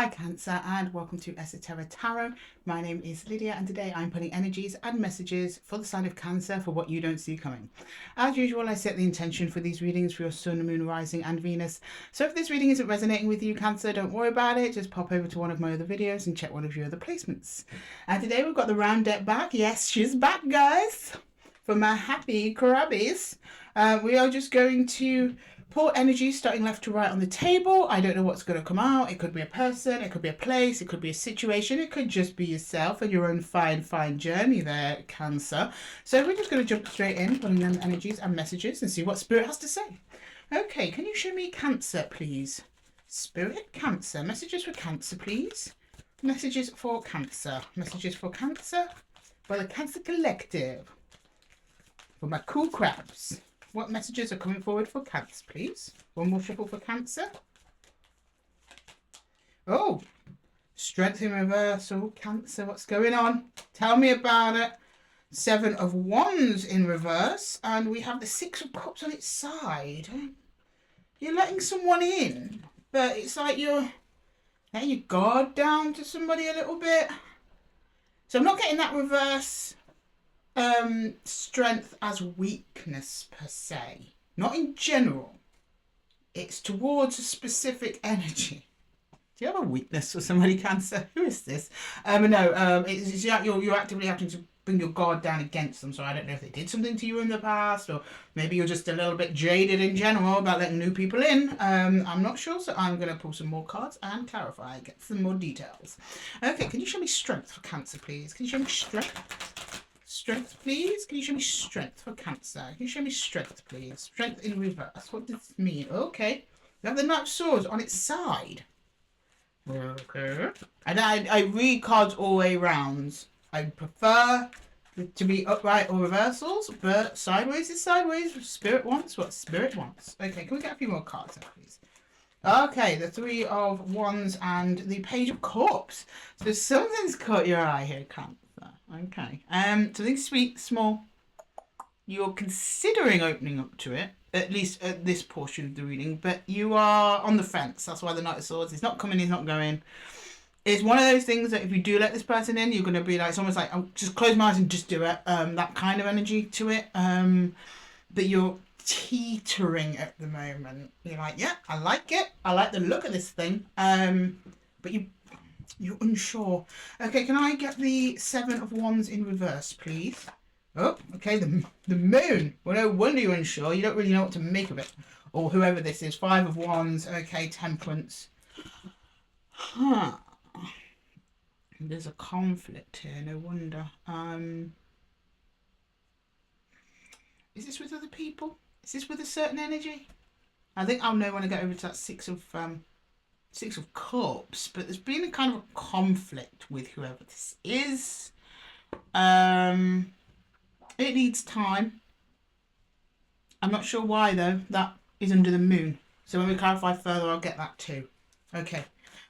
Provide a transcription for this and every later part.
Hi Cancer and welcome to Esotera Tarot. My name is Lydia and today I'm putting energies and messages for the sign of Cancer for what you don't see coming. As usual, I set the intention for these readings for your Sun, Moon, Rising and Venus. So if this reading isn't resonating with you Cancer, don't worry about it. Just pop over to one of my other videos and check one of your other placements. And today we've got the round deck back. Yes, she's back guys. For my happy crabbies. We are just going to pour energy starting left to right on the table. I don't know what's going to come out. It could be a person, it could be a place, it could be a situation, it could just be yourself and your own fine journey there, Cancer. So we're just going to jump straight in, putting them energies and messages and see what Spirit has to say. Okay, can you show me Cancer, please? Spirit, Cancer. Messages for Cancer, please. Messages for Cancer. Messages for Cancer. For the Cancer Collective. For my cool crabs. What messages are coming forward for Cancer, please? One more shuffle for Cancer. Oh, strength in reversal. Cancer, what's going on? Tell me about it. 7 of Wands in reverse. And we have the 6 of Cups on its side. You're letting someone in. But it's like you're letting your guard down to somebody a little bit. So I'm not getting that reverse strength as weakness per se, not in general. It's towards a specific energy. Do you have a weakness for somebody, Cancer? Who is this? No, it's you're actively having to bring your guard down against them. So I don't know if they did something to you in the past, or maybe you're just a little bit jaded in general about letting new people in. I'm not sure, so I'm going to pull some more cards and clarify, get some more details. Okay, can you show me strength for Cancer, please? Can you show me strength? Strength, please. Can you show me strength for Cancer? Can you show me strength, please? Strength in reverse. What does this mean? Okay. We have the Knight of Swords on its side. Okay. And I read cards all way round. I prefer to be upright or reversals, but sideways is sideways. Spirit wants what Spirit wants. Okay, can we get a few more cards then, please? Okay, the 3 of Wands and the Page of Cups. So something's caught your eye here, Cancer. Okay. Something sweet, small. You're considering opening up to it, at least at this portion of the reading, but you are on the fence. That's why the Knight of Swords. He's not coming, he's not going. It's one of those things that if you do let this person in, you're going to be like, it's almost like, I'll just close my eyes and just do it. That kind of energy to it. But you're teetering at the moment. You're like, yeah, I like it. I like the look of this thing. But you're unsure. Okay, can I get the 7 of Wands in reverse, please? Oh, okay, the Moon. Well, no wonder you're unsure. You don't really know what to make of it. Or whoever this is. 5 of Wands. Okay, Temperance. Huh. There's a conflict here, no wonder. Is this with other people? Is this with a certain energy? I think I'll know when I get over to that 6 of Cups, but there's been a kind of a conflict with whoever this is. It needs time. I'm not sure why though. That is under the Moon. So when we clarify further, I'll get that too. Okay.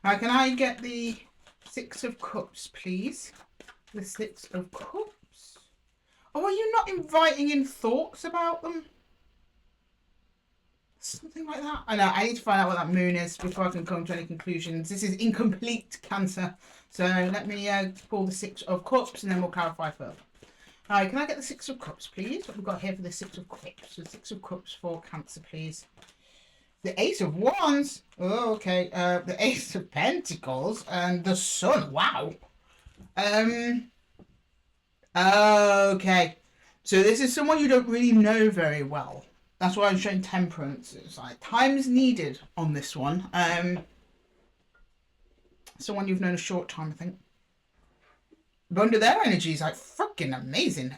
All right, can I get the 6 of Cups, please? The 6 of Cups. Oh, are you not inviting in thoughts about them? Something like that. I know, I need to find out what that Moon is before I can come to any conclusions. This is incomplete, Cancer. So let me pull the 6 of Cups and then we'll clarify further. Alright, can I get the 6 of Cups, please? What have we got here for the 6 of Cups? The 6 of Cups for Cancer, please. The Ace of Wands. Oh, okay. The Ace of Pentacles and the Sun. Wow. Okay. So this is someone you don't really know very well. That's why I'm showing Temperance. It's like time's needed on this one. Someone you've known a short time, I think. But under their energy is like freaking amazing.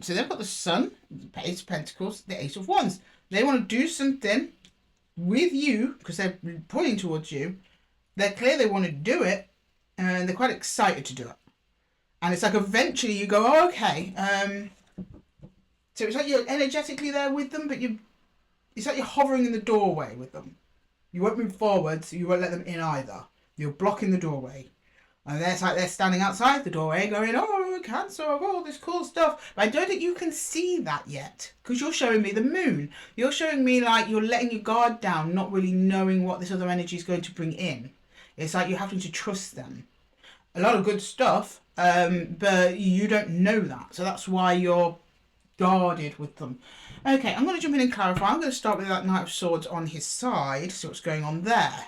So they've got the Sun, the Ace of Pentacles, the Ace of Wands. They want to do something with you because they're pointing towards you. They're clear they want to do it, and they're quite excited to do it. And it's like eventually you go, oh, okay. So it's like you're energetically there with them, but it's like you're hovering in the doorway with them. You won't move forward, so you won't let them in either. You're blocking the doorway. And it's like they're standing outside the doorway going, oh, Cancer, I've got all this cool stuff. But I don't think you can see that yet, because you're showing me the Moon. You're showing me like you're letting your guard down, not really knowing what this other energy is going to bring in. It's like you're having to trust them. A lot of good stuff, but you don't know that. So that's why you're guarded with them. Okay, I'm going to jump in and clarify. I'm going to start with that Knight of Swords on his side. See what's going on there.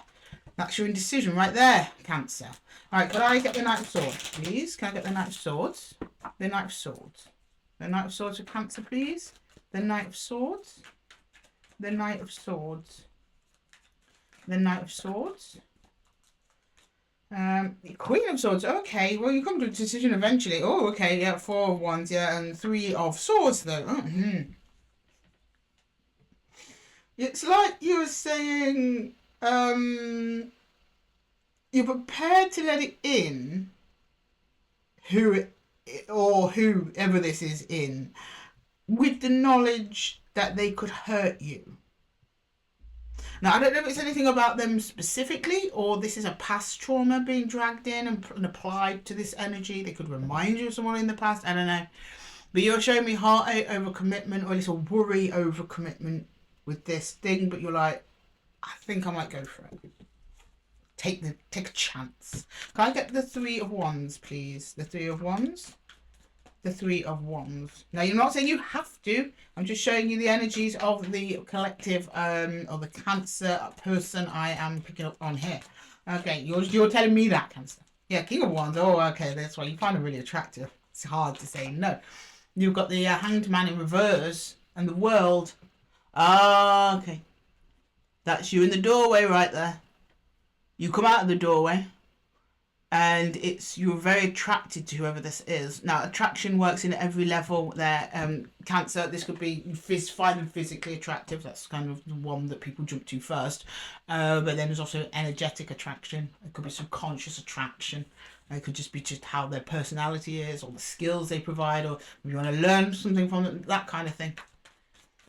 That's your indecision right there, Cancer. All right, can I get the Knight of Swords, please? Can I get the Knight of Swords? The Knight of Swords. The Knight of Swords for Cancer, please. The Knight of Swords. The Knight of Swords. The Knight of Swords. Queen of Swords. Okay, well, you come to a decision eventually. Oh, okay, yeah, 4 of Wands, yeah, and 3 of Swords, though. It's like you were saying, you're prepared to let it in, whoever this is in, with the knowledge that they could hurt you. Now, I don't know if it's anything about them specifically, or this is a past trauma being dragged in and applied to this energy. They could remind you of someone in the past. I don't know. But you're showing me heartache over commitment, or at least a worry over commitment with this thing. But you're like, I think I might go for it. Take a chance. Can I get the 3 of Wands, please? The 3 of Wands. The 3 of Wands. Now, you're not saying you have to. I'm just showing you the energies of the collective, or the Cancer person I am picking up on here. Okay, you're telling me that, Cancer. Yeah, King of Wands. Oh, okay, that's why you find it really attractive. It's hard to say no. You've got the Hanged Man in reverse and the World. Ah, okay. That's you in the doorway right there. You come out of the doorway. And you're very attracted to whoever this is. Now, attraction works in every level there. Cancer, this could be find them physically attractive. That's kind of the one that people jump to first. But then there's also energetic attraction. It could be subconscious attraction. It could just be just how their personality is, or the skills they provide, or if you want to learn something from them, that kind of thing.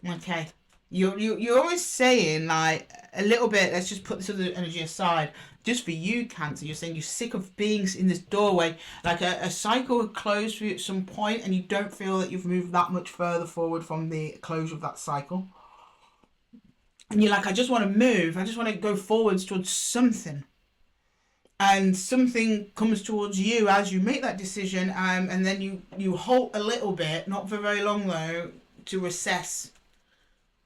Okay. You're always saying, like, a little bit, let's just put this other energy aside. Just for you, Cancer, you're saying you're sick of being in this doorway. Like a cycle would close for you at some point, and you don't feel that you've moved that much further forward from the closure of that cycle. And you're like, I just want to move. I just want to go forwards towards something. And something comes towards you as you make that decision, and then you halt a little bit, not for very long though, to assess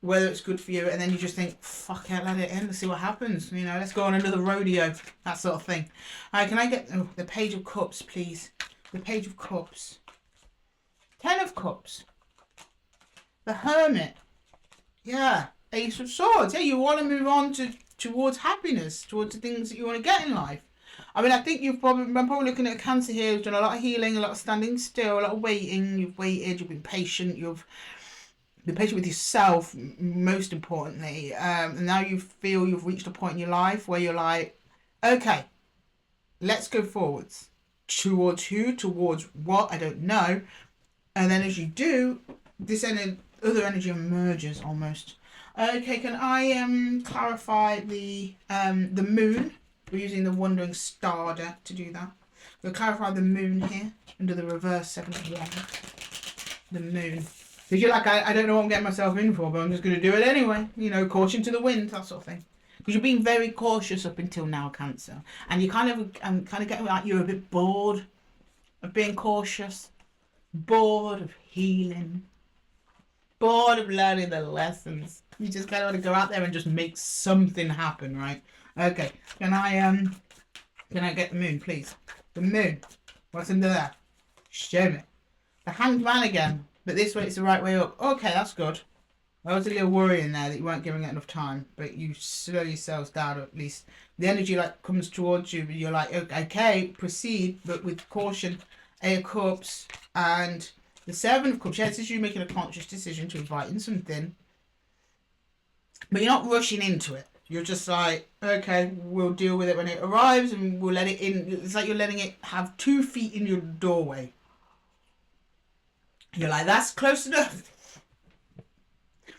whether it's good for you, and then you just think, fuck it, let it in, let's see what happens, you know, let's go on another rodeo, that sort of thing. Alright, can I get the Page of Cups, please? The Page of Cups. 10 of Cups. The Hermit. Yeah. Ace of Swords. Yeah, you want to move on towards happiness, towards the things that you want to get in life. I mean, I think I'm probably looking at a Cancer here who's done a lot of healing, a lot of standing still, a lot of waiting. You've waited, you've been patient, you've be patient with yourself, most importantly, and now you feel you've reached a point in your life where you're like, okay, let's go forwards. Towards who? Towards what? I don't know. And then as you do, this other energy emerges almost. Okay, can I clarify the moon? We're using the Wandering Star deck to do that. We'll clarify the moon here under the reverse 7 of Wands. The moon. Because you're like, I don't know what I'm getting myself in for, but I'm just going to do it anyway. You know, caution to the wind, that sort of thing. Because you're being very cautious up until now, Cancer. And you kind of getting like you're a bit bored of being cautious. Bored of healing. Bored of learning the lessons. You just kind of want to go out there and just make something happen, right? Okay, can I get the moon, please? The moon. What's under there? Show me. The Hanged Man again. But this way it's the right way up. Okay, that's good. I was a little worrying there that you weren't giving it enough time. But you slow yourselves down, or at least the energy like comes towards you. But you're like, okay, proceed, but with caution. 8 of Cups and the 7 of Cups. Yeah, this is you making a conscious decision to invite in something. But you're not rushing into it. You're just like, okay, we'll deal with it when it arrives and we'll let it in. It's like you're letting it have 2 feet in your doorway. You're like, that's close enough.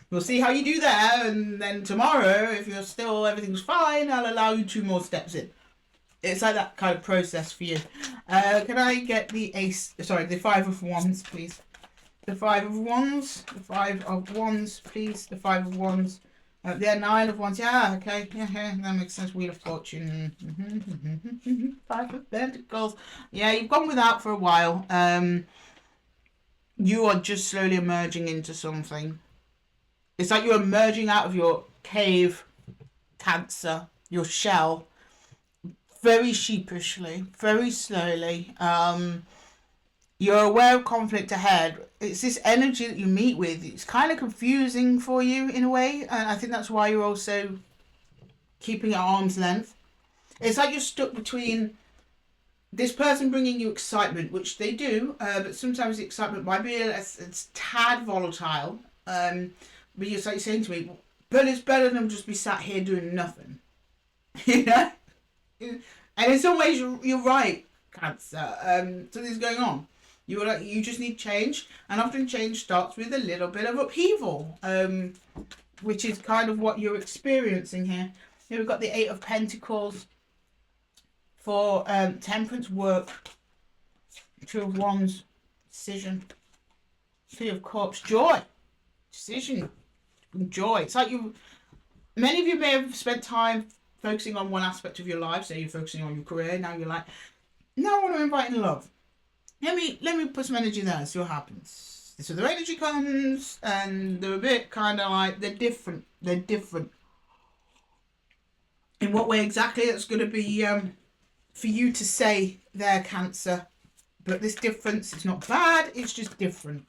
We'll see how you do there, and then tomorrow, if you're still, everything's fine, I'll allow you 2 more steps in. It's like that kind of process for you. Can I get the 5 of Wands, please? The 5 of Wands. The 5 of Wands, please. The 5 of Wands. Yeah, 9 of Wands. Yeah, okay. Yeah, that makes sense. Wheel of Fortune. 5 of Pentacles. Yeah, you've gone without for a while. You are just slowly emerging into something. It's like you're emerging out of your cave, Cancer, your shell, very sheepishly, very slowly. You're aware of conflict ahead. It's this energy that you meet with. It's kind of confusing for you in a way, and I think that's why you're also keeping at arm's length. It's like you're stuck between this person bringing you excitement, which they do, but sometimes the excitement might be it's tad volatile. But you're like saying to me, but it's better than just be sat here doing nothing. You know? And in some ways, you're right, Cancer. Something's going on. You're like, you just need change, and often change starts with a little bit of upheaval, which is kind of what you're experiencing here. Here we've got the 8 of Pentacles for temperance, work, 2 of Wands, decision, 3 of Cups, joy, decision, joy. It's like many of you may have spent time focusing on one aspect of your life. Say you're focusing on your career. Now you're like, now I want to invite in love. Let me put some energy there and see what happens. So their energy comes, and they're a bit kind of like, they're different. They're different. In what way exactly? It's going to be for you to say there, Cancer. But this difference, it's not bad. It's just different,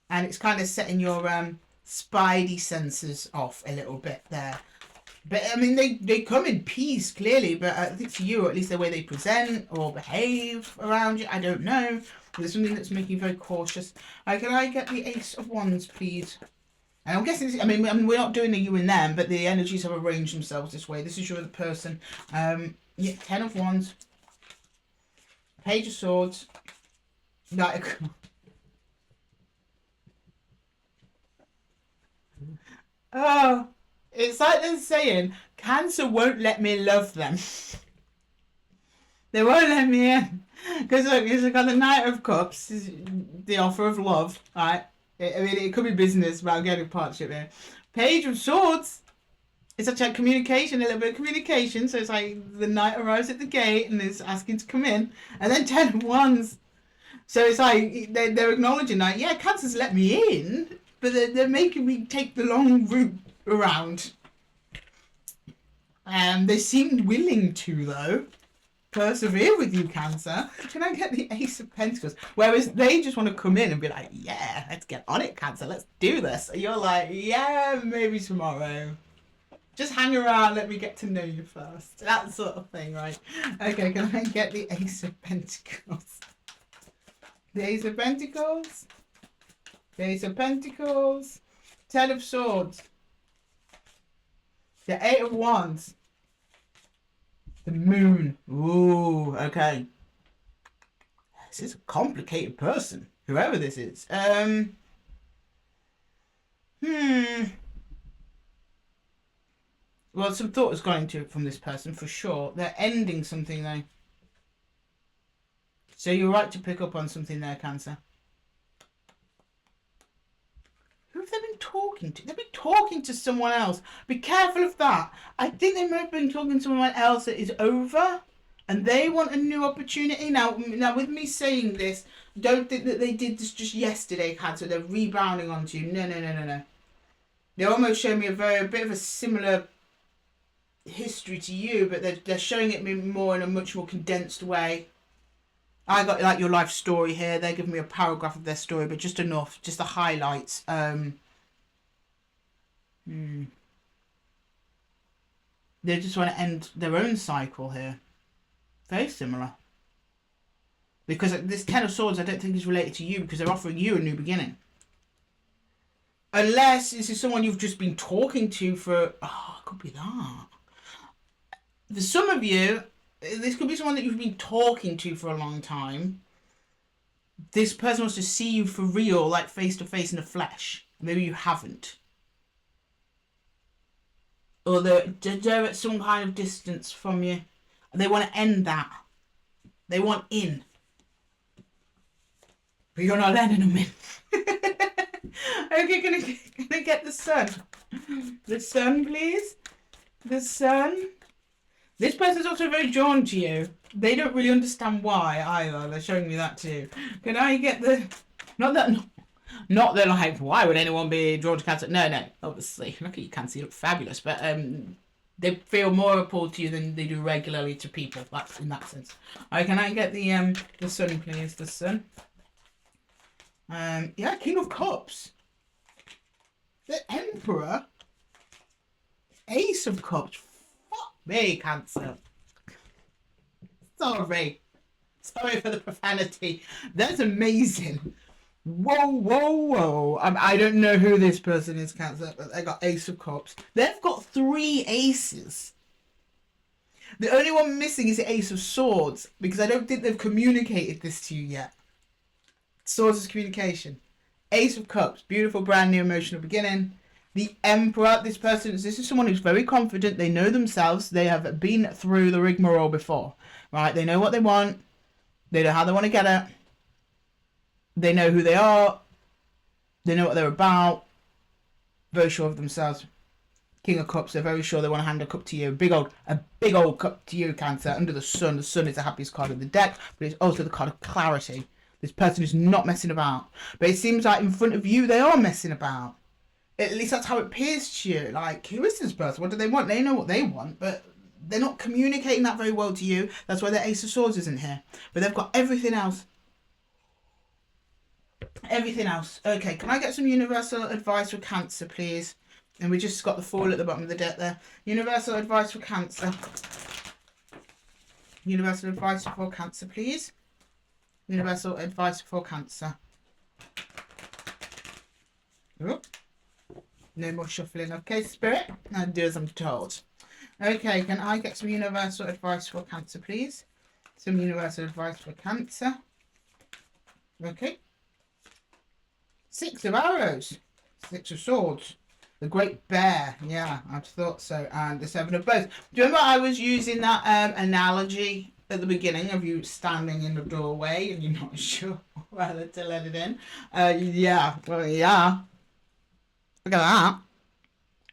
and it's kind of setting your spidey senses off a little bit there. But I mean, they come in peace, clearly, but I think for you, or at least the way they present or behave around you, I don't know. There's something that's making you very cautious. Can I get the Ace of Wands, please? And I'm guessing, I mean, we're not doing the you and them, but the energies have arranged themselves this way. This is your other person. Yeah, 10 of Wands. Page of Swords. Like, oh. It's like they're saying, Cancer won't let me love them. They won't let me in. Because look, it's got the Knight of Cups, the offer of love, right? I mean, it could be business, but I'm getting partnership here. Page of Swords. It's such a communication, a little bit of communication. So it's like the Knight arrives at the gate and is asking to come in. And then 10 of Wands. So it's like they're acknowledging that, yeah, Cancer's let me in, but they're making me take the long route around. And they seemed willing to, though, persevere with you, Cancer. Can I get the Ace of Pentacles? Whereas they just want to come in and be like, yeah, let's get on it, Cancer, let's do this. And you're like, yeah, maybe tomorrow. Just hang around, let me get to know you first. That sort of thing, right? Okay, can I get the Ace of Pentacles? The Ace of Pentacles. The Ace of Pentacles. 10 of Swords. The 8 of Wands. The Moon. Ooh, okay. This is a complicated person, whoever this is. Well, some thought has gone into it from this person, for sure. They're ending something, though. So you're right to pick up on something there, Cancer. Who have they been talking to? They've been talking to someone else. Be careful of that. I think they might have been talking to someone else that is over, and they want a new opportunity. Now with me saying this, don't think that they did this just yesterday, Cancer. They're rebounding onto you. No. They almost show me a bit of a similar history to you, but they're showing it me more in a much more condensed way. I got like your life story here. They're giving me a paragraph of their story, but just enough, just the highlights. They just want to end their own cycle here. Very similar. Because this 10 of Swords I don't think is related to you, because they're offering you a new beginning. Unless this is someone you've just been talking to for... Oh, it could be that. For some of you, this could be someone that you've been talking to for a long time. This person wants to see you for real, like face to face in the flesh. Maybe you haven't. Or they're at some kind of distance from you. They want to end that. They want in. But you're not letting them in. Okay, can I get the sun? The sun, please. The sun. This person's also very drawn to you. They don't really understand why either. They're showing me that too. Can I get the... Not that like, why would anyone be drawn to Cancer? No, obviously. Look at you, Cancer. You look fabulous. But they feel more appalled to you than they do regularly to people. That's in that sense. Alright, can I get the sun, please? The sun. Yeah, King of Cups. The Emperor. Ace of Cups. Fuck me, Cancer. Sorry for the profanity. That's amazing. Whoa. I don't know who this person is, Cancer, but they got Ace of Cups. They've got 3 aces. The only one missing is the Ace of Swords, because I don't think they've communicated this to you yet. Swords is communication. Ace of Cups, beautiful, brand new emotional beginning. The Emperor, this is someone who's very confident. They know themselves. They have been through the rigmarole before, right? They know what they want. They know how they want to get it. They know who they are. They know what they're about. Very sure of themselves. King of Cups, they're very sure they want to hand a cup to you. A big old cup to you, Cancer, under the sun. The sun is the happiest card of the deck, but it's also the card of clarity. This person is not messing about. But it seems like in front of you, they are messing about. At least that's how it appears to you. Like, who is this person? What do they want? They know what they want, but they're not communicating that very well to you. That's why the Ace of Swords isn't here. But they've got everything else. Everything else. Okay, can I get some universal advice for Cancer, please? And we just got the Fool at the bottom of the deck there. Universal advice for Cancer. Universal advice for Cancer, please. Universal advice for Cancer. Oh. No more shuffling. Okay, Spirit. I'll do as I'm told. Okay, can I get some universal advice for Cancer, please? Some universal advice for Cancer. Okay. 6 of Arrows. 6 of Swords. The Great Bear. Yeah, I thought so. And the 7 of Bows. Do you remember I was using that analogy at the beginning of you standing in the doorway and you're not sure whether to let it in? Yeah. Well, yeah. Look at that.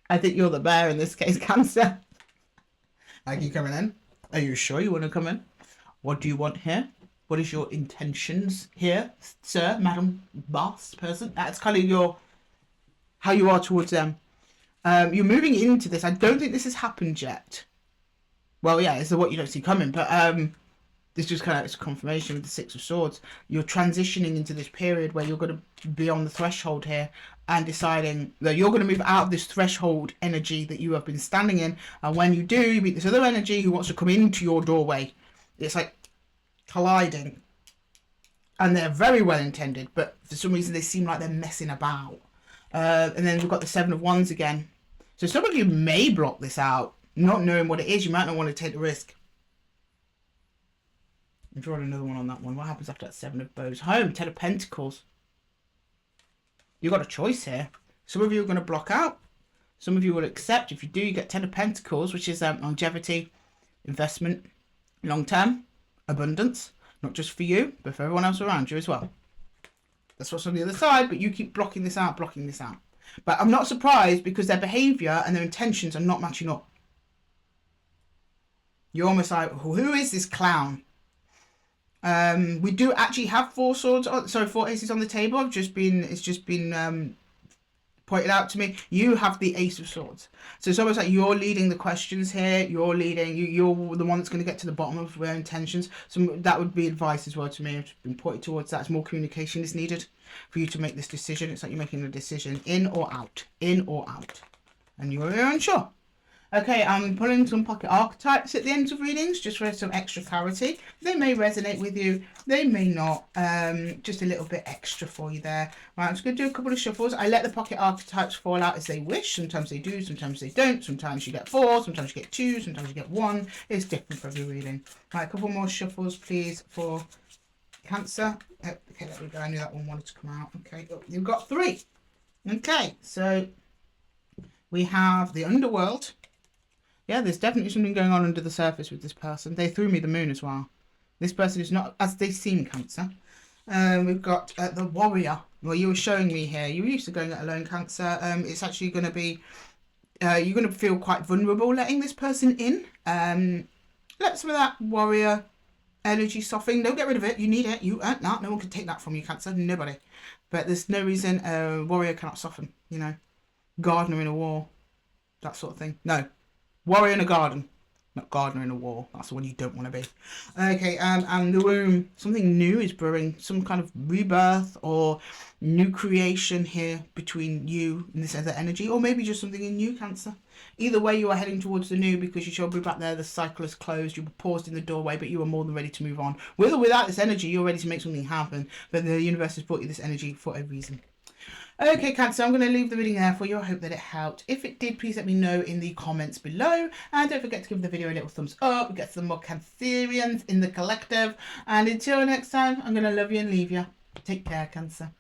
I think you're the bear in this case, Cancer. Are you coming in? Are you sure you want to come in? What do you want here? What is your intentions here, sir, madam, boss, person? That's kind of how you are towards them. You're moving into this. I don't think this has happened yet. Well, yeah, it's what you don't see coming, but this just kind of it's a confirmation with the 6 of Swords. You're transitioning into this period where you're going to be on the threshold here and deciding that you're going to move out of this threshold energy that you have been standing in. And when you do, you meet this other energy who wants to come into your doorway. It's like colliding. And they're very well intended, but for some reason they seem like they're messing about. And then we've got the 7 of Wands again. So some of you may block this out, not knowing what it is. You might not want to take the risk. I'm drawing another one on that one. What happens after that 7 of Bows? Home, 10 of Pentacles. You've got a choice here. Some of you are going to block out. Some of you will accept. If you do, you get 10 of Pentacles, which is longevity, investment, long-term, abundance. Not just for you, but for everyone else around you as well. That's what's on the other side, but you keep blocking this out. But I'm not surprised because their behaviour and their intentions are not matching up. You're almost like, who is this clown? We do actually have 4 aces on the table. It's just been pointed out to me. You have the Ace of Swords. So it's almost like you're leading the questions here. You're the one that's going to get to the bottom of their intentions. So that would be advice as well to me. I've been pointed towards that. More communication is needed for you to make this decision. It's like you're making a decision in or out. And you're unsure. Okay, I'm pulling some pocket archetypes at the end of readings just for some extra clarity. They may resonate with you, they may not. Just a little bit extra for you there. Right, I'm just going to do a couple of shuffles. I let the pocket archetypes fall out as they wish. Sometimes they do, sometimes they don't. Sometimes you get 4, sometimes you get 2, sometimes you get 1. It's different for every reading. Right, a couple more shuffles, please, for Cancer. Okay, there we go. I knew that one wanted to come out. Okay, you've got 3. Okay, so we have the Underworld. Yeah, there's definitely something going on under the surface with this person. They threw me the Moon as well. This person is not as they seem, Cancer. We've got the Warrior. well, you were showing me here, you were used to going it alone, Cancer. It's actually going to be, you're going to feel quite vulnerable letting this person in. Let some of that warrior energy soften. Don't get rid of it. You need it. You earned that. No one can take that from you, Cancer. Nobody. But there's no reason a warrior cannot soften, you know. Gardener in a war. That sort of thing. No. Warrior in a garden. Not gardener in a war. That's the one you don't want to be. Okay, and the womb. Something new is brewing. Some kind of rebirth or new creation here between you and this other energy. Or maybe just something in you, Cancer. Either way, you are heading towards the new because you shall be back there. The cycle is closed. You were paused in the doorway, but you are more than ready to move on. With or without this energy, you're ready to make something happen. But the universe has brought you this energy for a reason. Okay, Cancer, I'm going to leave the reading there for you. I hope that it helped. If it did, please let me know in the comments below. And don't forget to give the video a little thumbs up. We get some more Cancerians in the collective. And until next time, I'm going to love you and leave you. Take care, Cancer.